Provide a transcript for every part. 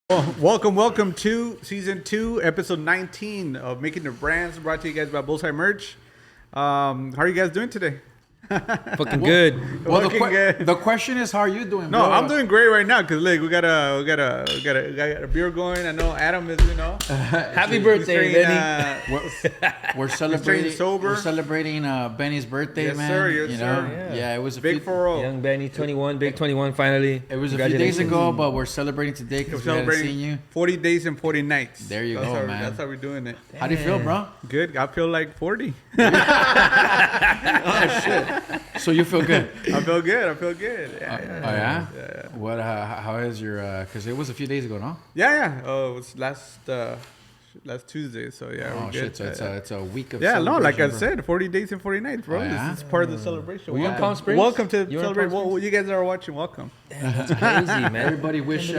Well, welcome to season 2, episode 19 of Making the Brands, brought to you guys by Bullseye Merch. How are you guys doing today? Fucking good. Well, Good. the question is, how are you doing, No, bro? I'm doing great right now because look, we got a beer going. I know Adam is, Happy birthday, Benny. We're celebrating. sober. We're celebrating Benny's birthday, Yes, man. sir. Yes, you sir. know? Yeah, it was a Big few, 4-0. Young Benny, 21, big 21 finally. It was a few days ago, but we're celebrating today because we haven't seen you. 40 days and 40 nights. There you That's go, how, man. That's how we're doing it. How do you feel, bro? Good. I feel like 40. Oh shit! So you feel good? I feel good. Oh yeah. What? How is your? Because it was a few days ago, no? Yeah. Oh, it was last Tuesday. So yeah, Oh we're shit! good. So it's a week of. Yeah, no, like I celebration, bro. said, 40 days and 40 nights, bro. Oh, yeah? This is part of the celebration. Were you in Palm Springs? Welcome to You were in celebrate. Palm Well, you guys that are watching, welcome. That's crazy, man. Everybody wish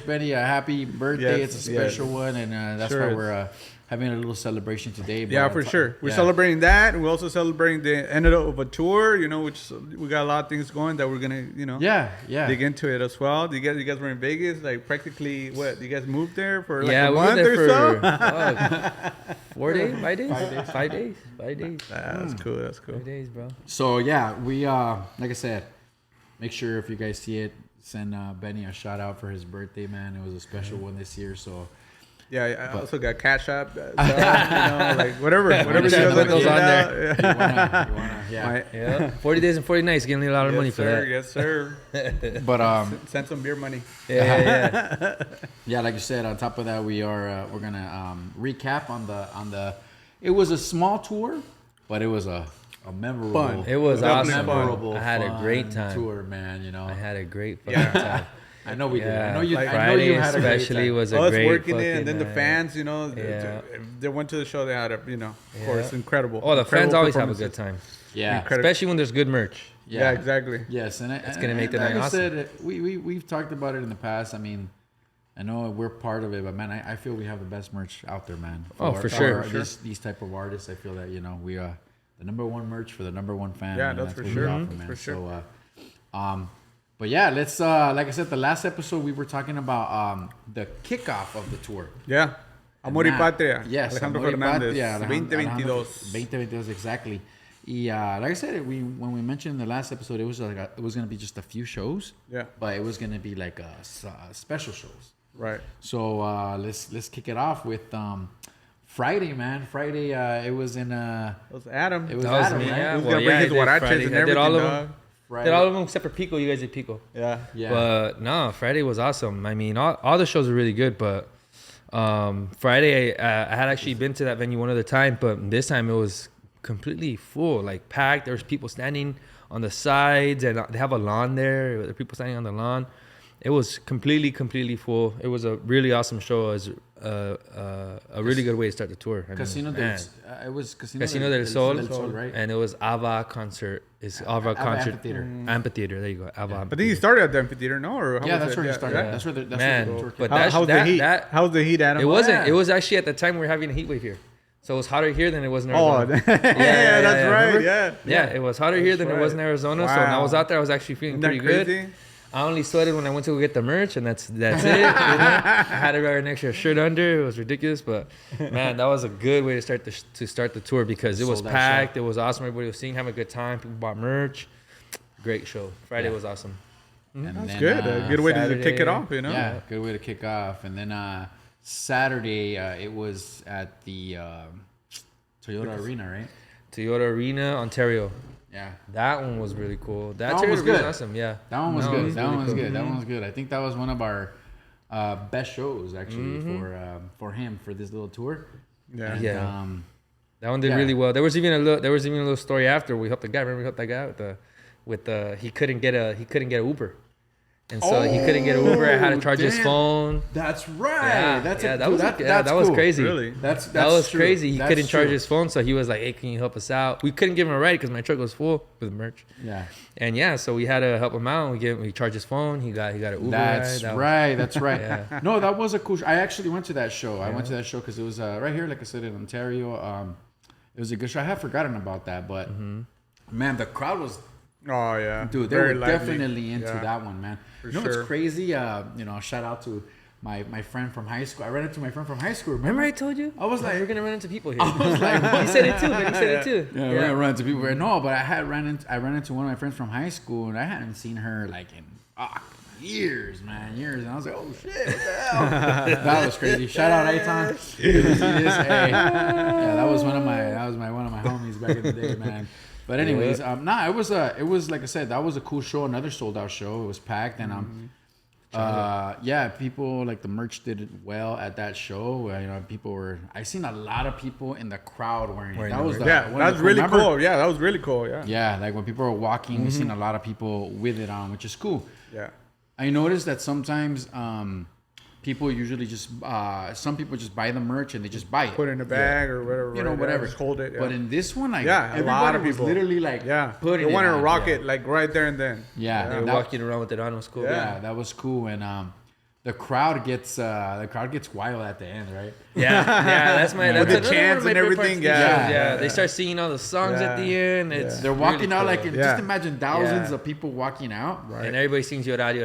Benny a happy birthday. Yes, It's a special one, and that's Sure why is. we're having a little celebration today. Yeah, but for sure. We're yeah. celebrating that. We're also celebrating the end of a tour, which we got a lot of things going that we're going to, Yeah. dig into it as well. You guys were in Vegas, like practically, what, you guys moved there for like Yeah, a we were month there or so? for 4 days, 5 days, 5 days, 5 days. That's cool. That's cool. 5 days, bro. So yeah, we like I said, make sure if you guys see it, send Benny a shout out for his birthday, man. It was a special one this year, so Yeah, I also got Cash App, like whatever you Put guys those on there. you wanna yeah. Yeah, 40 days and 40 nights, getting a lot of money for that. Yes, sir. But Send some beer money. Yeah. yeah, like you said, on top of that, we're gonna recap on the. It was a small tour, but it was a memorable. Fun. It was Definitely awesome. memorable. I had a fun great time. tour, man. I had a great fucking time. I know we did. Yeah, I know you. like I know Friday you had a great especially time. was a Us great working fucking it, and then the night. fans, Yeah. they went to the show. They had it was Yeah. incredible. Oh, the Incredible fans always have a performances. good time, Yeah. Incredible. especially when there's good merch. Yeah, exactly. Yes, and It's gonna make the like night I awesome. said, we've talked about it in the past. I mean, I know we're part of it, but man, I feel we have the best merch out there, man. Oh, for sure. These type of artists, I feel that we are the number one merch for the number one fan. Yeah, man. that's for what we sure. offer, man. For sure. So, but yeah, let's like I said, the last episode we were talking about the kickoff of the tour. Yeah. Amor y And Patria. Yes, Alejandro Amor y Fernández. Patria, 2022. 2022, exactly. Yeah, like I said, when we mentioned in the last episode, it was it was gonna be just a few shows. Yeah. But it was gonna be like special shows. Right. So let's kick it off with Friday, man. Friday, it was in It was Adam. it was That was Adam, me, right? yeah. He was Well, gonna bring I his did huaraches Friday. and I did all everything, of them. dog. Friday. Did all of them except for Pico. You guys did Pico. Yeah. Yeah. But no, Friday was awesome. I mean, all the shows were really good, but Friday I had actually been to that venue one other time, but this time it was completely full, like packed. There was people standing on the sides, and they have a lawn there. There were people standing on the lawn. It was completely full. It was a really awesome show. It was a really good way to start the tour. I mean, Casino man. it was Casino, Casino del Sol, right? and it was Ava concert. It's Ava Ava concert Amphitheater. Amphitheater. There you go, Ava. I think Amphitheater. he started at the amphitheater, no? Or how Yeah, was that's it? where he started. Yeah. That's where the Man, tour kicked but off. How's the heat? How's the heat, Adam? It wasn't. Yeah. It was actually at the time we were having a heat wave here, so it was hotter here than it was in Oh, Arizona. yeah, that's right. remember? Yeah. Yeah, it was hotter here than it was in right. Arizona. So when I Wow. was out there, I was actually feeling Isn't that pretty crazy? good. I only sweated when I went to go get the merch, and that's it. I had to wear an extra shirt under. It was ridiculous, but man, that was a good way to start the tour because it was Sold out packed. It was awesome. Everybody was singing, having a good time. People bought merch. Great show. Friday was awesome. And That's then, good. A good way to Saturday, kick it off, Yeah, good way to kick off. And then Saturday, it was at the Toyota Arena, right? Toyota Arena, Ontario. Yeah. That one was really cool. That one Toyota was Arena good. awesome. Yeah. That one was No, it good. was That really one was cool. good. That one was good. I think that was one of our best shows actually for him for this little tour. Yeah. And, Yeah. That one did Yeah. really well. There was even a little story after we helped the guy. Remember we helped that guy with the he couldn't get a Uber, and so he couldn't get an Uber. I had to charge his damn. phone. That's right. Yeah, That's yeah, a, that was that, yeah, that's that was cool. crazy. Really? That's That was true. crazy. He That's couldn't charge true. his phone, so he was like, "Hey, can you help us out?" We couldn't give him a ride because my truck was full with merch. Yeah. And yeah, so we had to help him out. We charged his phone. He got an Uber That's ride. That was- right. That's right. Yeah. No, that was a cool. I actually went to that show. I went to that show because it was right here, like I said, in Ontario. It was a good show. I had forgotten about that, but man, the crowd was. Oh, yeah. Dude, they Very were lively. definitely into Yeah. that one, man. For you know sure. what's crazy? Shout out to my friend from high school. I ran into my friend from high school. Remember I told you? I was like, we're gonna run into people here. I was like, You said it too. Man. You said it too. yeah, we're gonna run into people. No, but I ran into one of my friends from high school, and I hadn't seen her like in years, man, years. And I was like, oh shit, what the hell? That was crazy. Shout out Aiton. Good to see this. Hey, yeah, that was one of my homies back in the day, man. But anyways, it was like I said, that was a cool show. Another sold out show. It was packed, and yeah, people like the merch did it well at that show. You know, I seen a lot of people in the crowd wearing it. That was that's really cool. Yeah, that was really cool. Yeah. Yeah, like when people were walking, we seen a lot of people with it on, which is cool. Yeah. I noticed that sometimes people usually just some people just buy the merch and they just buy it, put it in a bag or whatever. You know, whatever. Just hold it. Yeah. But in this one, like a lot of people was literally like putting it. They wanted to rock it like right there and then. Yeah, they were walking around with it on. It was cool. Yeah, that was cool. And the crowd gets wild at the end, right? Yeah, that's with the chants and everything. Yeah. They start singing all the songs at the end. They're walking really out cool. like just imagine thousands of people walking out, right? And everybody sings llorar,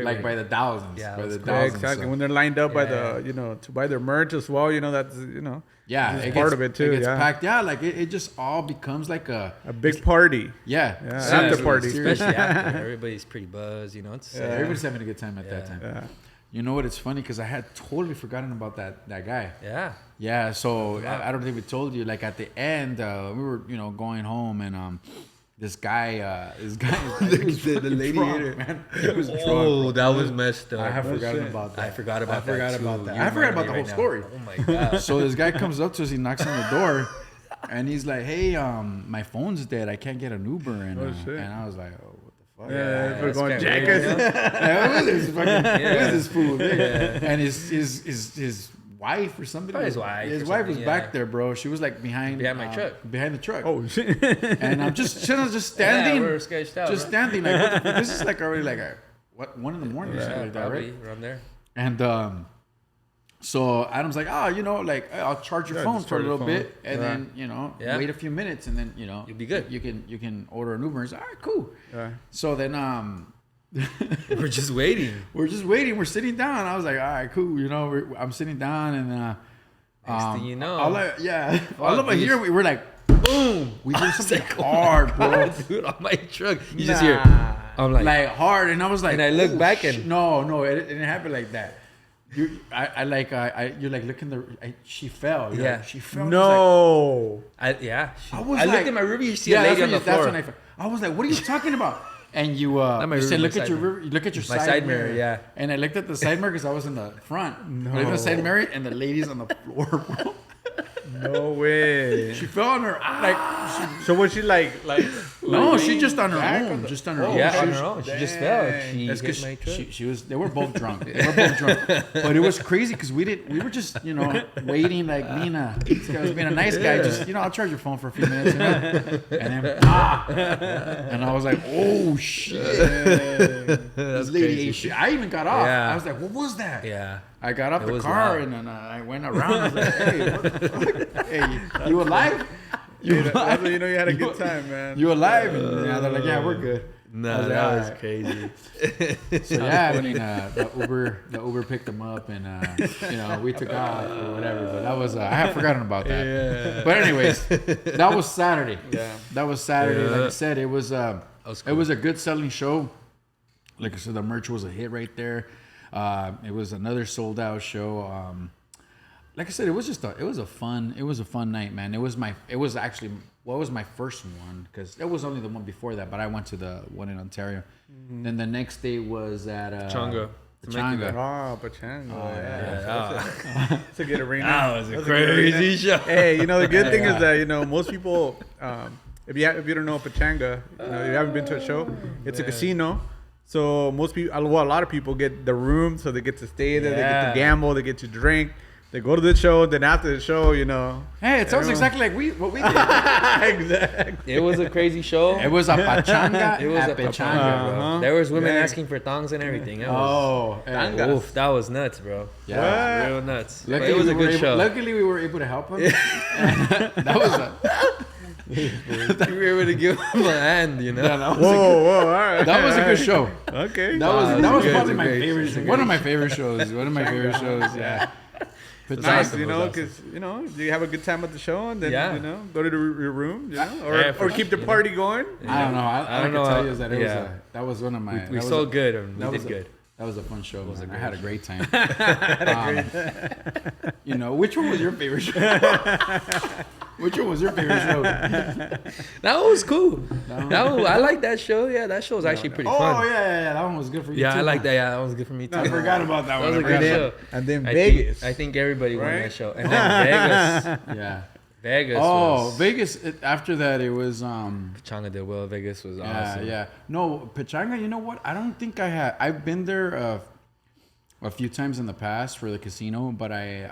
like by the thousands. Yeah, by the cool. thousands. Exactly. So. When they're lined up by the to buy their merch as well, that's it's part of it too. It gets packed. Yeah, like it just all becomes like a big party. Yeah, after party, especially after. Everybody's pretty buzzed. It's everybody's having a good time at that time. Yeah. You know what? It's funny because I had totally forgotten about that guy. Yeah. Yeah. So I don't think we told you. Like at the end, we were going home and this guy, the lady drunk, ate it. Man. He was drunk. Oh, that was messed up. I have forgotten about that. I forgot about that. I forgot about the whole story. Oh my god. So this guy comes up to us. He knocks on the door, and he's like, "Hey, my phone's dead. I can't get an Uber." And I was like, "Oh, what the fuck?" Yeah, we're going jackers. Who is this fool? And his wife or somebody. His wife. His wife was back there, bro. She was like behind my truck. Behind the truck. Oh shit! And I'm just standing. Yeah, we were sketched out. Just standing like what the fuck? This is like already like 1 in the morning or something like that, right? Around there. And so Adam's like, I'll charge your phone for a little bit, and then wait a few minutes, and then you'll be good. You can order an Uber. He's like, all right, cool. Yeah. So then we're just waiting. We're sitting down. I was like, all right, cool. I'm sitting down, and next thing you know, all of a here we're like, boom, we did something hard, bro. Dude, on my truck, you just hear. I'm like hard, and I was like, and I look back and no, it didn't happen like that. You're like looking she fell. She fell. No. I looked at my rearview. You see a lady on the floor. That's when I was like, what are you talking about? And you said, look at your side mirror. Yeah. And I looked at the side mirror because I was in the front. No. I looked at the side mirror, and the lady's on the floor, bro. No way. She fell on her So was she like no, she just on her own. Just on her own. Yeah, on her own. She just fell. She That's hit my because truck. she was. They were both drunk. But it was crazy because we were just waiting, like being a nice guy. Just I'll charge your phone for a few minutes, and then and I was like, oh shit, this lady ate shit. I even got off. Yeah. I was like, what was that? Yeah. I got out the car and then I went around. I was like, hey, what the fuck? Hey, you alive? That's when you had a good time, man. You alive? And they're like, yeah, we're good. No, that was crazy. So yeah, I mean, the Uber picked them up, and we took off or whatever. But that was I had forgotten about that. Yeah. But anyways, that was Saturday. Yeah, that was Saturday. Yeah. Like I said, it was cool. It was a good selling show. Like I said, the merch was a hit right there. It was another sold out show. Like I said, it was a fun night, man. It was actually my first one because it was only the one before that, but I went to the one in Ontario. Mm-hmm. Then the next day was at Pachanga. Oh, Pachanga. Oh, yeah. It's a good arena. That was a crazy show. Hey, the good thing is that most people, if you don't know Pachanga, if you haven't been to a show, it's a casino. So most people, a lot of people get the room, so they get to stay there. They get to gamble. They get to drink. They go to the show. Then after the show, Hey, it sounds exactly like what we did. Exactly. It was a crazy show. It was a pachanga. It was a pachanga, bro. There was women asking for thongs and everything. Oof, that was nuts, bro. Yeah, real nuts. Luckily, it was a good show. Luckily, we were able to help him. You were able to give him a hand, you know. Yeah, that was Whoa, all right. that was a good show. Okay. That was good. probably It's my great. favorite. It's great. One of my favorite shows. One of my favorite shows. Yeah. It's But nice, awesome. you It know, was because you know you have a good time at the show, and then Yeah. you know go to your room, you know, Yeah, for or keep the sure, party going. I don't know. I don't can know tell how- you is that yeah. that was one of my. We that was sold a- good and we that did was a- good. That was a fun show. was a Man. I great had a great time. You know, which one was your favorite show? Which one was your favorite show? That one was cool. I like that show. Yeah, that show was actually pretty Oh fun. yeah. That one was good for you. Yeah, too, I like huh? that. Yeah, that was good for me too. I forgot about that That one. was a I good forgot show. And then I Vegas. Think, I think everybody won Right? that show. And then Vegas. about- Yeah. Vegas. Oh, was, Vegas. After that, it was Changa did well. Vegas was Yeah, awesome. yeah. No, Pachanga. You know what? I don't think I had. I've been there a few times in the past for the casino, but I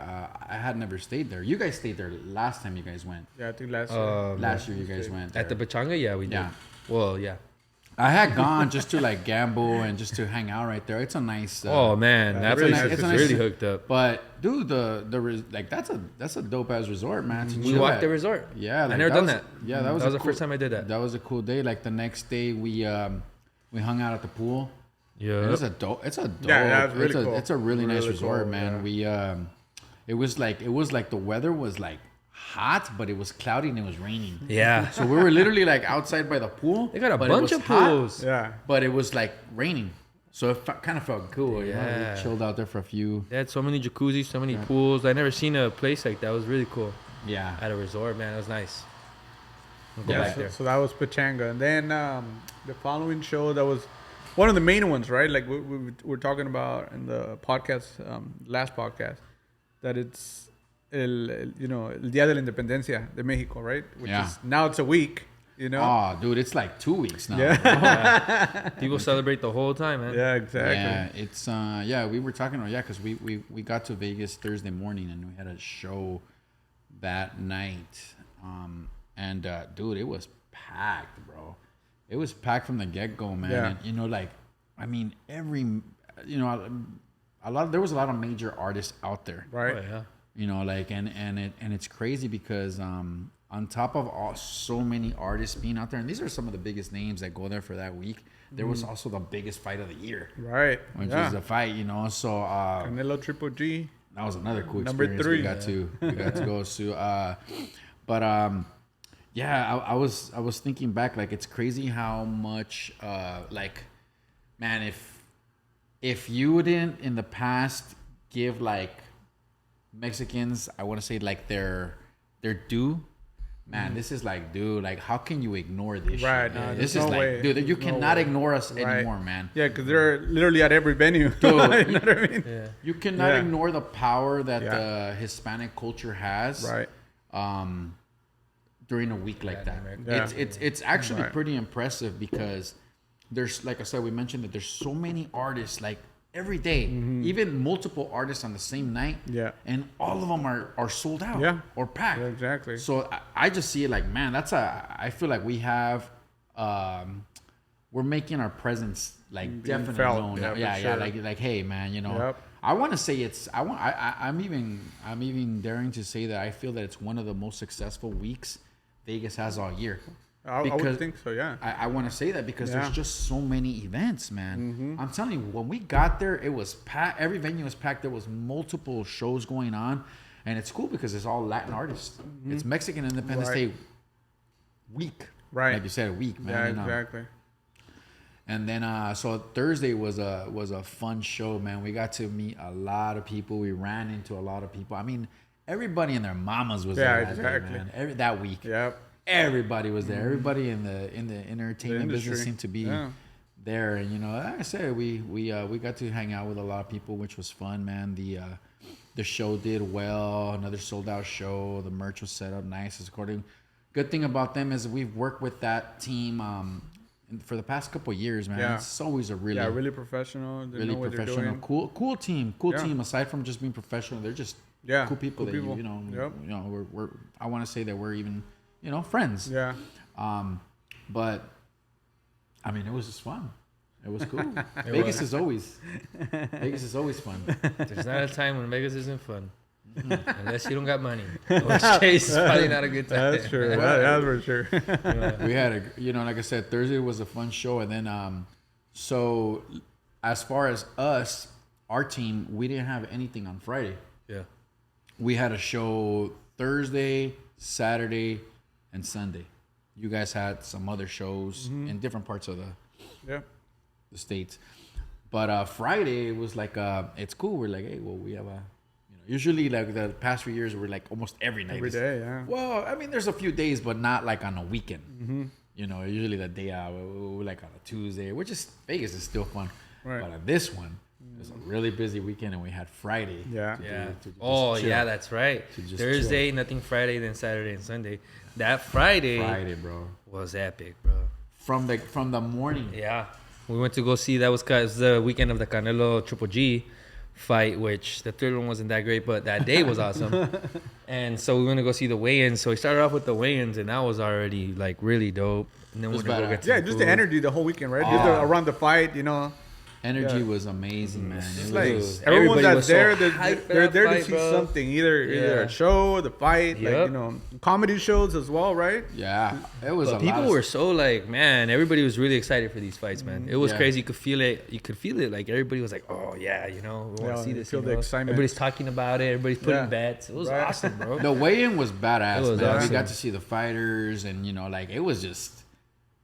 had never stayed there. You guys stayed there last time you guys went. Yeah, I think last year. Last year you guys went At the there. Pachanga, yeah, we did. Yeah. Well, yeah. I had gone just to like gamble and just to hang out right there. It's a nice. Oh man, that really place nice- is it's a nice- really hooked up. But dude, like that's a dope ass resort, man. to We chill walked at. the resort. Yeah, I like, never done was- that. Yeah, that was the cool- first time I did that. That was a cool day. Like the next day, we hung out at the pool. Yeah. And it's a dope. It's a dope. Yeah, it's really cool. It's a really nice Really resort, cool, man. yeah. It was like the weather was like hot, but it was cloudy and it was raining. Yeah. So we were literally like outside by the pool. They got a but it bunch was of hot, pools. Yeah. but it was like raining, so it kind of felt cool. Yeah, Yeah. we chilled out there for a few. They had so many jacuzzis, so many pools. I never seen a place like that. It was really cool. Yeah, At a resort, man. It was nice. We'll go Yeah, back So, there. so that was Pachanga, and then the following show that was one of the main ones, right? Like we were talking about in the podcast, last podcast, that it's el Día de la Independencia de Mexico, right? Which Yeah. is now it's a week, you know. Oh, dude, it's like 2 weeks now. Yeah. People celebrate the whole time, man. Yeah, exactly. Yeah, it's we were talking about because we got to Vegas Thursday morning and we had a show that night. Dude, it was packed, bro. It was packed from the get-go, man. Yeah. And, you know, like, I mean, there was a lot of major artists out there. Right. Oh, yeah. You know, like, and it's crazy because on top of so many artists being out there, and these are some of the biggest names that go there for that week, there was also the biggest fight of the year, Right. which yeah. was the fight, you know. So Canelo Triple G. that was another cool Number experience. 3. We got to go to. Yeah, I was thinking back, like it's crazy how much like, man, if you didn't in the past give like Mexicans, I want to say like their due. Man, this is like, dude, like how can you ignore this? Right, shit, no, man? there's This is no like, way. dude, you There's no cannot way. ignore us Right. anymore, man. Yeah, because they're literally at every venue. Dude, you know what I mean? Yeah. You cannot Yeah. ignore the power that Yeah. the Hispanic culture has. Right. During a week like that. Latin America. It's actually Right. pretty impressive because there's, like I said, we mentioned that there's so many artists like every day, even multiple artists on the same night. Yeah. And all of them are sold out. Yeah. Or packed. Yeah, exactly. So I just see it like, man, I feel like we have we're making our presence like Being definitely felt, known. yeah, Yeah, for yeah, sure. like hey man, you know. Yep. I want to say I'm even daring to say that I feel that it's one of the most successful weeks Vegas has all year. I would think so, yeah. I want to say that because Yeah. there's just so many events, man. I'm telling you, when we got there, it was packed. Every venue was packed. There was multiple shows going on, and it's cool because it's all Latin artists. It's Mexican Independence Right. Day week, Right. Like you said, a week, man. Yeah, you know. exactly. And then so Thursday was a fun show, man. We got to meet a lot of people. We ran into a lot of people. I mean, everybody and their mamas was Yeah, there that day, exactly. man. That week. Yep. Everybody was there. Everybody in the entertainment business industry. seemed to be Yeah. there. And you know, like I said, we got to hang out with a lot of people, which was fun, man. The show did well. Another sold out show. The merch was set up nice. According, good thing about them is we've worked with that team for the past couple of years, man. Yeah. It's always a really Really professional. They really know what they're professional, doing. cool team. Yeah. Team. Aside from just being professional, they're just Yeah, cool people cool that people. you know. Yep. You know, we're I want to say that we're even friends. Yeah. But I mean, it was just fun. It was cool. Vegas is always fun. There's not a time when Vegas isn't fun. Unless you don't got money. In which case, it's probably not a good time. That's true. That's for sure. We had like I said, Thursday was a fun show, and then so as far as us, our team, we didn't have anything on Friday. Yeah. We had a show Thursday, Saturday, and Sunday. You guys had some other shows in different parts of the states, but Friday was like it's cool. We're like, hey, well, we have a. Usually, like the past few years, we're like almost every night. Every day, yeah. Well, I mean, there's a few days, but not like on a weekend. Usually the day out, we're like on a Tuesday, which is Vegas is still fun. Right. But on this one, it was a really busy weekend, and we had Friday. Yeah. That's right. Thursday, nothing Friday, then Saturday and Sunday. That Friday, bro, was epic, bro. From the morning. Yeah. We went to go see, that was the weekend of the Canelo Triple G fight, which the third one wasn't that great, but that day was awesome. And so we went to go see the weigh-ins. So we started off with the weigh-ins, and that was already like really dope. And then we went to go get some just the energy the whole weekend, right? Just around the fight, Energy was amazing, man. It's like everyone that's there, they're there to see something. Either a show, the fight, comedy shows as well, right? Yeah, it was. People were so like, man, everybody was really excited for these fights, man. It was crazy. You could feel it. Like everybody was like, oh yeah, we want to see this. Feel the excitement. Everybody's talking about it. Everybody's putting bets. It was awesome, bro. The weigh-in was badass. It was man. awesome. We got to see the fighters, and it was just.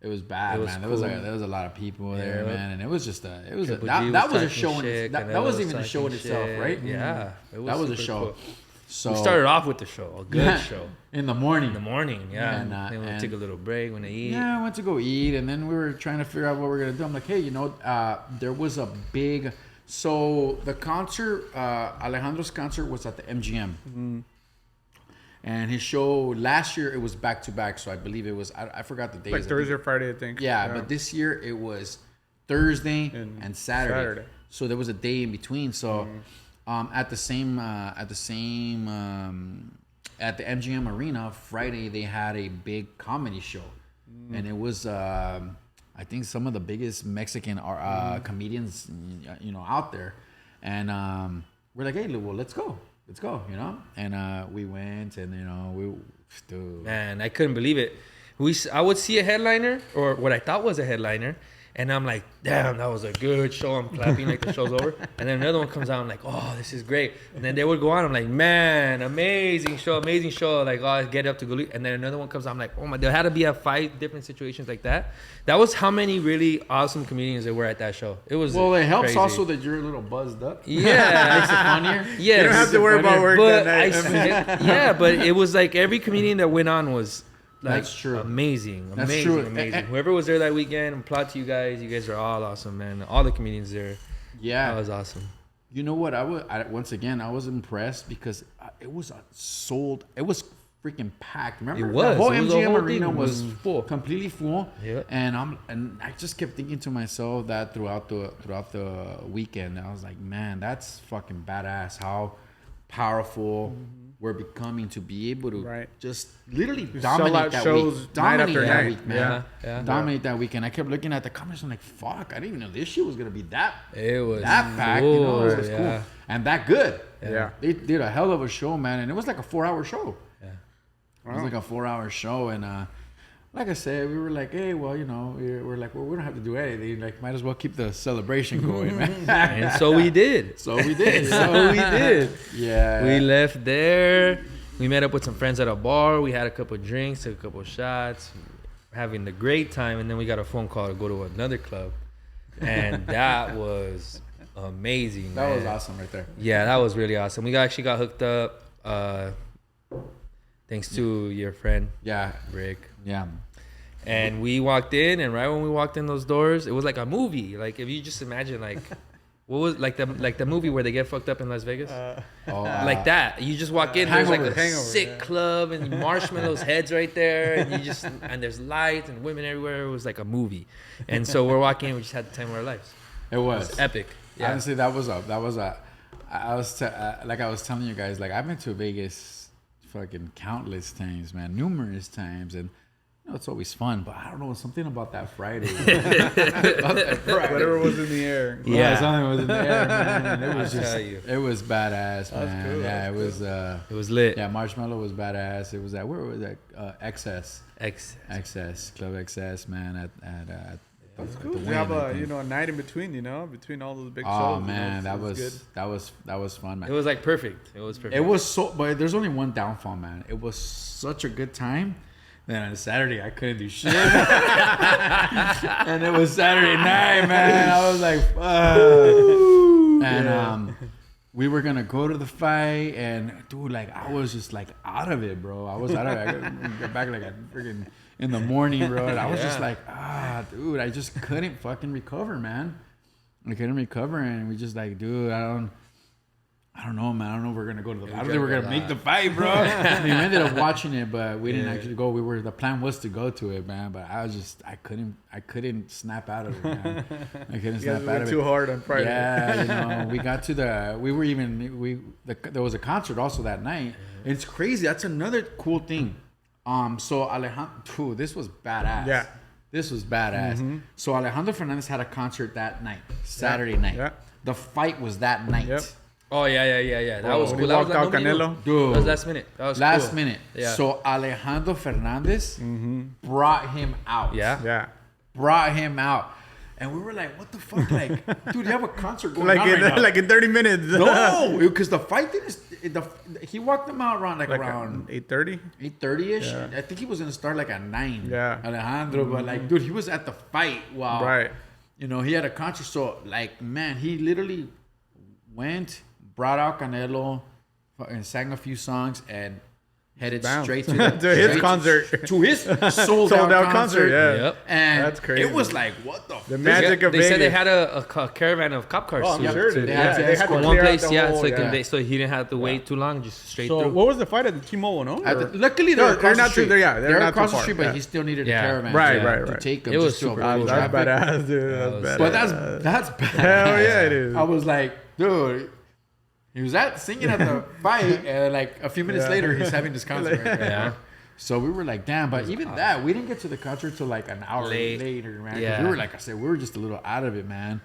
It was bad, man. Cool. There was a lot of people there, man, and it was just that was a show that wasn't even a show in itself, right? Yeah, that was a show. Cool. So we started off with the show, a good show in the morning. Yeah. And then we took a little break when they eat. Yeah, I went to go eat, and then we were trying to figure out what we're gonna do. I'm like, hey, there was a big. So the concert, Alejandro's concert was at the MGM. Mm-hmm. And his show last year, it was back to back. So I believe it was, I forgot the days. Like Thursday or Friday, I think. Yeah, but this year it was Thursday and Saturday. So there was a day in between. So at the MGM Arena, Friday, they had a big comedy show. And it was, I think, some of the biggest Mexican comedians, out there. And we're like, hey, well, let's go, and we went, and man, I couldn't believe it. I would see a headliner, or what I thought was a headliner, and I'm like, damn, that was a good show. I'm clapping like the show's over, and then another one comes out. I'm like, oh, this is great. And then they would go on. I'm like, man, amazing show. Like, oh, I get up to go. And then another one comes out. I'm like, oh my, there had to be 5 different situations like that. That was how many really awesome comedians there were at that show. It was it helps crazy. Also that you're a little buzzed up. Yeah, makes it funnier. Yes. You don't have to worry about work that night. Yeah, but it was like every comedian that went on was. That's true. Amazing. Whoever was there that weekend, applaud to you guys. You guys are all awesome, man. All the comedians there. Yeah, that was awesome. You know what? I was impressed because it was sold. It was freaking packed. Remember, the whole MGM arena was full, completely full. Yeah. And I just kept thinking to myself that throughout the weekend, I was like, man, that's fucking badass. How powerful. We're becoming to be able to just literally dominate that week. Dominate that week, man. Yeah. Dominate that weekend. I kept looking at the comments. I'm like, fuck, I didn't even know this shit was going to be that packed. Cool. It was cool. And that good. Yeah. They did a hell of a show, man. And it was like a 4-hour show. Yeah. It was like a 4-hour show. And like I said, we were like, hey, well, we're like, well, we don't have to do anything. Like, might as well keep the celebration going, man. And so we did. Yeah. We left there. We met up with some friends at a bar. We had a couple of drinks, took a couple of shots, having a great time. And then we got a phone call to go to another club. And that was amazing, That was awesome right there. Yeah, that was really awesome. We actually got hooked up thanks to your friend, Rick. Yeah. And we walked in, and right when we walked in those doors, it was like a movie. Like, if you just imagine, like, what was like the movie where they get fucked up in Las Vegas, like that. You just walk in, there's like a sick club and marshmallows heads right there, and there's lights and women everywhere. It was like a movie, and so we're walking in, we just had the time of our lives. It was epic. Yeah. Honestly, I was telling you guys, like, I've been to Vegas fucking countless times, man, numerous times, and it's always fun, but I don't know, something about that Friday. Whatever was in the air. Yeah. Something was in the air, man. And it was I'll just, tell you. it was badass, man. cool, Yeah, that's it was. It was lit. Yeah, Marshmallow was badass. It was at, where was that? XS. X. Club XS, man. At That's the cool. Wayne, You have I a think. a night in between, between all those big shows. Oh man, so that it's good. that was fun, man. It was like perfect. It was perfect. It was so, but there's only one downfall, man. It was such a good time. Then on Saturday, I couldn't do shit. And it was Saturday night, man. I was like, fuck. And we were gonna go to the fight, and dude, like, I was just like out of it, bro. I was out of it. I got back like a freaking in the morning, bro. And I was just like, dude, I just couldn't fucking recover, man. I couldn't recover, and we just like, dude, I don't know, man. I don't know if we're gonna go to the. I don't think we're gonna make the fight, bro. I mean, we ended up watching it, but we didn't actually go. The plan was to go to it, man. But I couldn't snap out of it, man. I couldn't snap out of it. Too hard on Friday. Yeah, we got to there was a concert also that night. It's crazy. That's another cool thing. So Alejandro, this was badass. Yeah. This was badass. Mm-hmm. So Alejandro Fernandez had a concert that night, Saturday night. Yeah. The fight was that night. Yep. Oh yeah. That was when cool. he That was walked out nobody knew. Canelo. Dude. That was last minute. That was Last cool. minute. Yeah. So Alejandro Fernandez brought him out. Yeah. Yeah. Brought him out. And we were like, what the fuck? Like, dude, you have a concert going Like on in right now. like in 30 minutes. No, because the fight he walked them out around around 8:30. 8:30ish. Yeah. I think he was gonna start like at 9. Yeah. Alejandro, but like, dude, he was at the fight while Right. he had a concert. So like, man, he literally went, brought out Canelo, and sang a few songs, and headed Bam. straight to To his concert. to his sold out concert. Yeah. Yep. And That's crazy. it was like, what the The magic of They Vegas. said they had a caravan of cop cars. Oh, I'm too. sure So they they did. had Yeah, to they had escort to One clear out place, the yeah, whole- so he didn't have to wait too long, just straight So through. what was the fight at the T-Mobile? No, Or- Luckily, they're No, across not the street. too- they're They're not across too the far. street, but Yeah. he still needed Yeah. a caravan Right, to, right, to right. take him It was just to super avoid cool. the that's traffic. badass, dude. That's was- badass. But that's badass. Hell yeah, it is. I was like, dude, he was singing at the fight, and like a few minutes Yeah. later, he's having this concert. Right there. Yeah. So we were like, damn. But even that, we didn't get to the concert till like an hour Late. later, man. 'Cause Yeah. we were like I said, we were just a little out of it, man.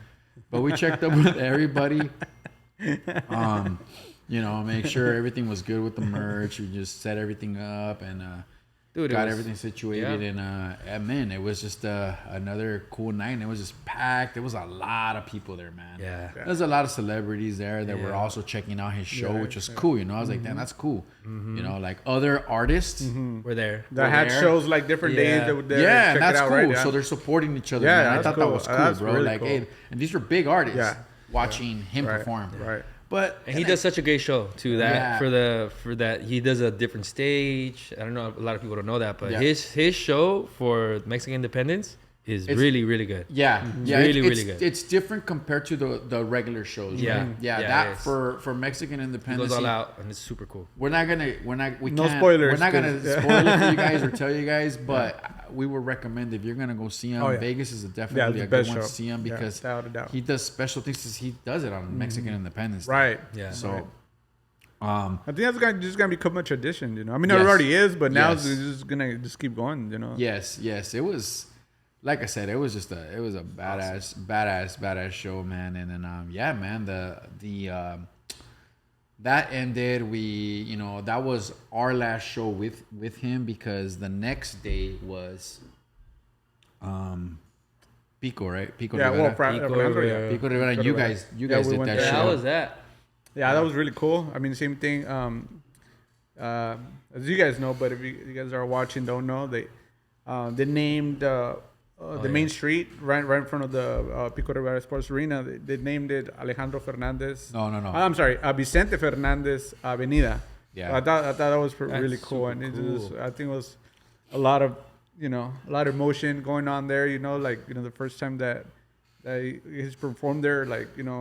But we checked up with everybody. Make sure everything was good with the merch. We just set everything up and Dude, it got was- everything situated. yeah. And man, it was just another cool night. And it was just packed. There was a lot of people there, man. Yeah. There's a lot of celebrities there that were Yeah. also checking out his show, Yeah, which was cool. I was like, damn, that's cool. Mm-hmm. Like other artists. We're there. That had there. shows like different Yeah. days. That would Yeah, check that's it out, cool. right? Yeah. So they're supporting each other. Yeah, man. I that's thought cool. that was cool, That's bro. really Like, cool. hey, and these were big artists. Yeah. Watching him Right, perform. right. But And he does such a great show too. That Yeah. for that he does a different stage. I don't know, a lot of people don't know that, but Yeah. his show for Mexican independence is It's- really, really good. Yeah, yeah, Really, it's, really good. It's different compared to the regular shows. Yeah. right? Yeah, That it is. for Mexican He independence. goes all out and it's super cool. We No can't, spoilers, We're not gonna 'cause- yeah. spoil it for you guys or tell you guys, but we would recommend if you're gonna go see him. Oh, yeah. Vegas is Yeah, definitely it's a the good best one show. to see him Yeah, because without a doubt. he does special things. He does it on Mexican Independence Day. Right. Yeah. So, Right. um, I think that's just gonna become a tradition. I mean, Yes. it already is, but now Yes. it's just gonna keep going. yes, it was. Like I said, it was a badass show, man. And then yeah, man, the that ended. That was our last show with him because the next day was Pico, right? Pico Yeah, Rivera. well, Pico Fernando, Rivera. yeah. Pico Rivera, and you guys we did went that there. Yeah, show. how was that? Yeah, that was really cool. I mean, same thing. As you guys know, but if you guys are watching, don't know, they named the main street right in front of the Pico Rivera Sports Arena. They named it Alejandro Fernandez. No. I'm sorry, Vicente Fernandez Avenida. Yeah. So I thought that was really That's cool, super and cool. I think it was a lot of emotion going on there. The first time that he's performed there,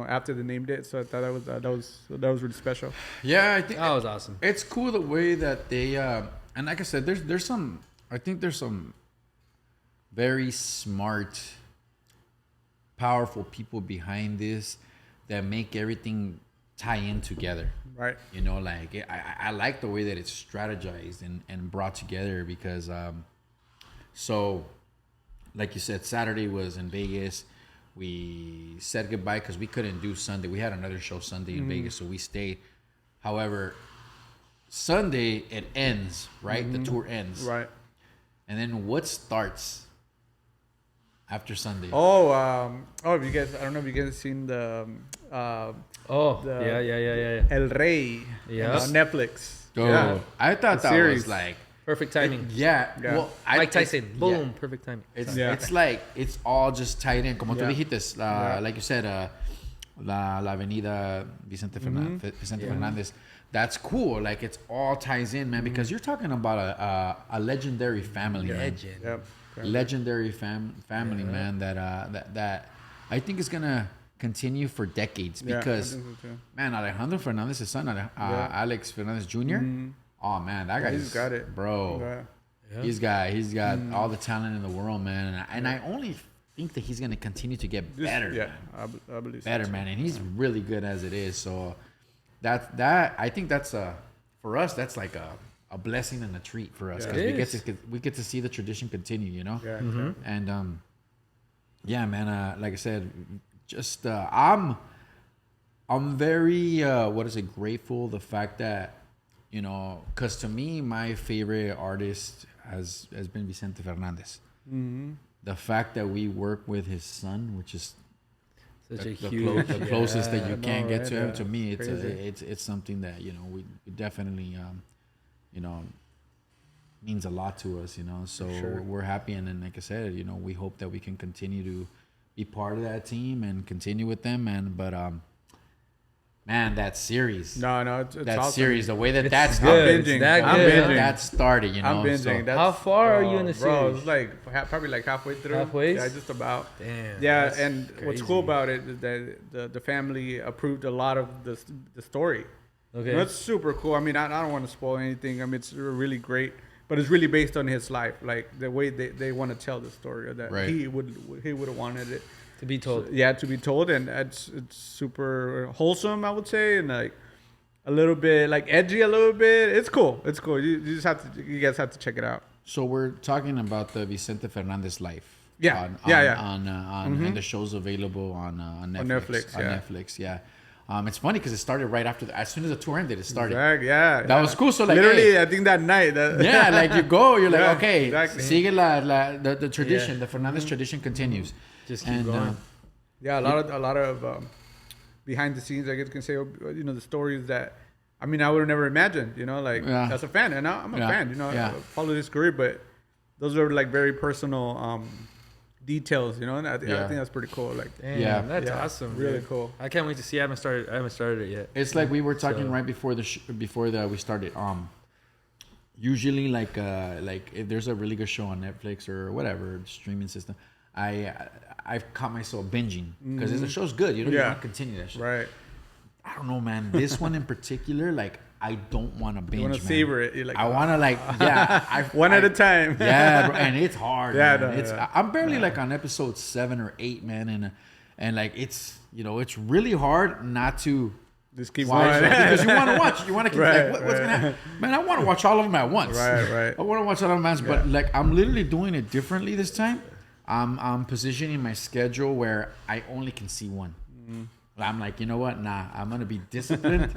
after they named it. So I thought that was really special. Yeah, I think That was awesome. it's cool the way that they and like I said, there's some very smart, powerful people behind this that make everything tie in together. Right. I like the way that it's strategized and brought together because So, like you said, Saturday was in Vegas. We said goodbye because we couldn't do Sunday. We had another show Sunday in Vegas, so we stayed. However, Sunday it ends, right? The tour ends, Right. and then what starts after Sunday? If you guys, I don't know if you guys seen the Yeah. El Rey Yeah. on Netflix. Oh, Yeah. I thought The that series. was like Perfect timing. yeah. Yeah. Well, Mike Tyson. yeah. Boom. Perfect timing. It's like it's all just tied in. Como tú Yeah. dijiste, like you said, la Avenida Vicente Fernández. That's cool. Like it's all ties in, man. Because you're talking about a legendary family, man. Legend. Yep. Legendary family, man. That I think is gonna continue for decades Yeah, I because think so too. man, Alejandro Fernandez's son, Alex Fernandez Jr. Oh man, that guy He's got it, bro. Yeah. He's got all the talent in the world, man. And I only think that he's gonna continue to get better. Yeah, man. I believe Better, so. man. And he's really good as it is. So that I think that's for us. That's like a blessing and a treat for us Yeah. because It we get to see the tradition continue. You know. Yeah. Mm-hmm. Exactly. And yeah, man. Like I said, just I'm very grateful the fact that because to me my favorite artist has been Vicente Fernandez. Mm-hmm. The fact that we work with his son, which is Such a the huge. closest that you I can know, get right? to him. Yeah. To me, Crazy. it's something that we definitely means a lot to us. So Sure. we're happy, and then like I said, we hope that we can continue to be part of that team and continue with them. Man, that series, No, it's that awesome. series, the way that It's that's good. binging. It's that I'm good. binging. that started, I'm binging. So, That's, How far are you in the Bro, series? it's like probably like halfway through. Halfway? Yeah, just about. Damn. Yeah, that's and what's crazy. cool about it is that the family approved a lot of the story. Okay. That's super cool. I mean, I don't want to spoil anything. I mean, it's really great, but it's really based on his life, like the way they want to tell the story, or that Right. he would have wanted it. To be told. To be told, and it's super wholesome, I would say, and like a little bit like edgy, a little bit. It's cool. It's cool. You guys have to check it out. So we're talking about the Vicente Fernandez life. Yeah. And the show's available on Netflix. On Netflix, Netflix, yeah. It's funny because it started right after as soon as the tour ended, it started. Exactly, yeah. That was cool. So like, literally, hey, I think that night. yeah, like you go, you're like, Yeah, okay, exactly. sigue the tradition, the Fernandez tradition continues. Just keep going. Yeah, a lot of behind the scenes, I guess you can say, the stories that, I mean, I would have never imagined, like Yeah. as a fan, and I'm a Yeah. fan, Yeah. I follow this career, but those are like very personal details, and I think that's pretty cool. Like, Damn, Yeah. that's yeah, awesome. really dude. cool. I can't wait to see. I haven't started it yet. It's like we were talking So- right before we started. Usually like if there's a really good show on Netflix or whatever streaming system, I've caught myself binging because the show's good. You Yeah. want to continue that shit. Right. I don't know, man. This one in particular, like I don't want to binge. You want to savor it. You're like, I want to one at a time. Yeah, bro, and it's hard. Yeah, man. no, It's yeah. I'm barely like on episode 7 or 8, man, and like it's it's really hard not to Just keep watch going. because you want to watch. You want to keep Right, like what's right. gonna happen? Man, I want to watch all of them at once. Right. I want to watch all of them at once, but like I'm literally doing it differently this time. I'm positioning my schedule where I only can see one. I'm like, you know what? Nah, I'm gonna be disciplined,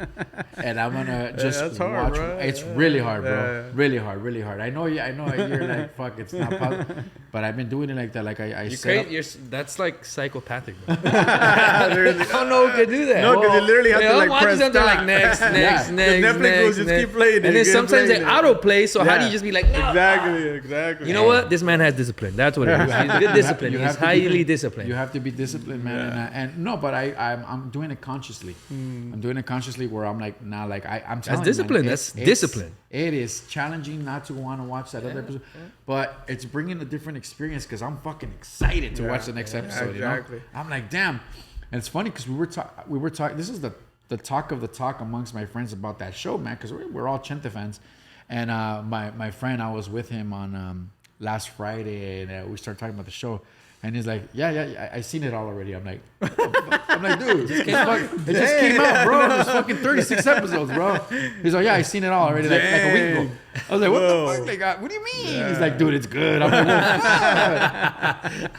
and I'm gonna just that's hard, watch. bro. It's really hard, bro. Yeah. Really hard. I know you're like, fuck, it's not possible, but I've been doing it like that. Like I You set up. that's like psychopathic. Bro. Literally. I don't know who could do that. No, because you literally have to I'm like watching press something stop. like next, Yeah. Netflix will just keep playing it, and then keep sometimes they playing it. autoplay. So how do Yeah. you just be like, no? Exactly. You know what? This man has discipline. That's what it is. He's good discipline. You He's have to be highly good. disciplined. You have to be disciplined, man. And no, but I'm doing it consciously. I'm doing it consciously where I'm like, nah, like I'm telling discipline. you, man, That's discipline. It is challenging not to want to watch that other episode, but it's bringing a different experience because I'm fucking excited to watch the next episode. exactly. You know? I'm like, damn. And it's funny because we were talking. This is the talk of the talk amongst my friends about that show, man. Because we're all Chente fans, and my friend, I was with him on last Friday, and we started talking about the show. And he's like, yeah, I seen it all already. I'm like, dude, it just came out, bro. There's fucking 36 episodes, bro. He's like, yeah, I seen it all already, like a week ago. I was like, what the fuck? Like, what do you mean? Yeah. He's like, dude, it's good. I'm like,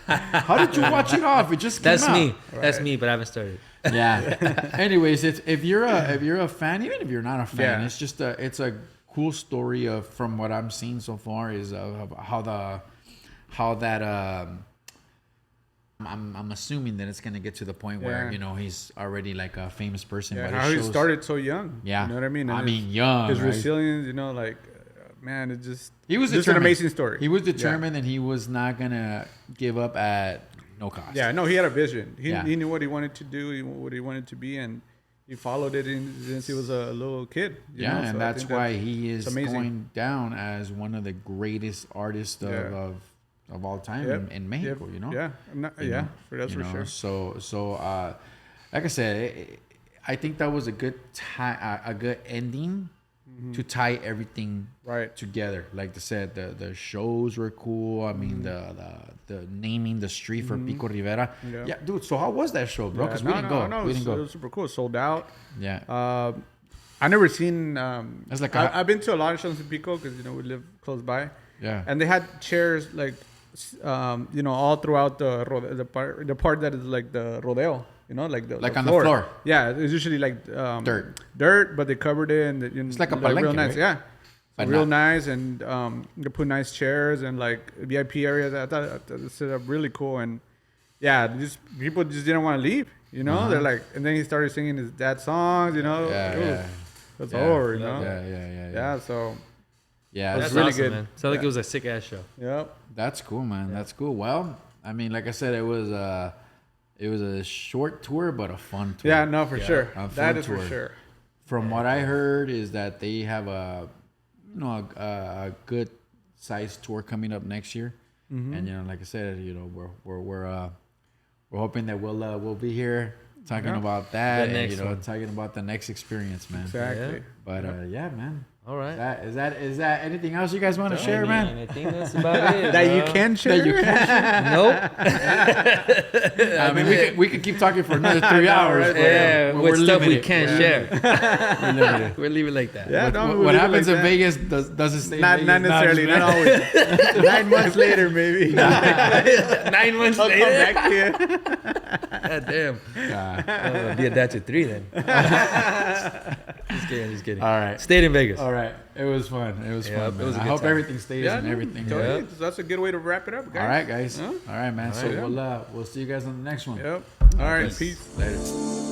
well, how did you watch it off? It just came out. That's me. Right. That's me, but I haven't started. Yeah. Anyways, it's if you're a fan, even if you're not a fan, it's just it's a cool story of from what I'm seeing so far is of how that. I'm assuming that it's gonna get to the point where he's already like a famous person. Yeah, but how he started so young. Yeah, you know what I mean. And young. His resilience, like, man, it just he was just an amazing story. He was determined, and he was not gonna give up at no cost. Yeah, no, he had a vision. He knew what he wanted to do, what he wanted to be, and he followed it since he was a little kid. You know? And that's why he is going down as one of the greatest artists of all time in Mexico, that's for sure. So, like I said, I think that was a good a good ending to tie everything together. Like I said, the shows were cool. I mean, the naming the street for Pico Rivera. Yeah, dude. So how was that show, bro? Because we didn't go. No, we didn't go. It was super cool. Sold out. Yeah. I never seen. It's like I've been to a lot of shows in Pico because we live close by. Yeah. And they had chairs like. All throughout the part that is like the rodeo, like the on floor. The floor. Yeah, it's usually like dirt, but they covered it and it's like a palenque, real nice, right? So real nice, and they put nice chairs and like VIP areas. I thought it set up really cool, and people just didn't want to leave. They're like, and then he started singing his dad's songs. That's over. Yeah. So. Yeah, that's really awesome, good. Man. Sounds like it was a sick ass show. Yep. That's cool, man. Yeah. That's cool. Well, I mean, like I said, it was a short tour, but a fun tour. Yeah, no, for sure. That is tour. For sure. From what I heard is that they have a good sized tour coming up next year, and like I said, we're hoping that we'll be here talking about that, and talking about the next experience, man. Exactly. Yeah. But man. All right. Is that anything else you guys want to share, man? I think that's about it. That you can share. Nope. I mean, we could keep talking for another 3 hours. Yeah, with stuff we can't share. We're limited. We're leaving like that. Yeah, what happens in Vegas doesn't stay. Not necessarily. Not always. 9 months later, maybe. 9 months I'll later. Come back to you. God damn. Be a dad to 3 then. Just kidding. All right. Stayed in Vegas. All right. It was fun. It was fun. It was I hope everything stays and everything. Totally. That's a good way to wrap it up, guys. All right, guys. Huh? All right, man. So we'll see you guys on the next one. Yep. All right. Peace. Later.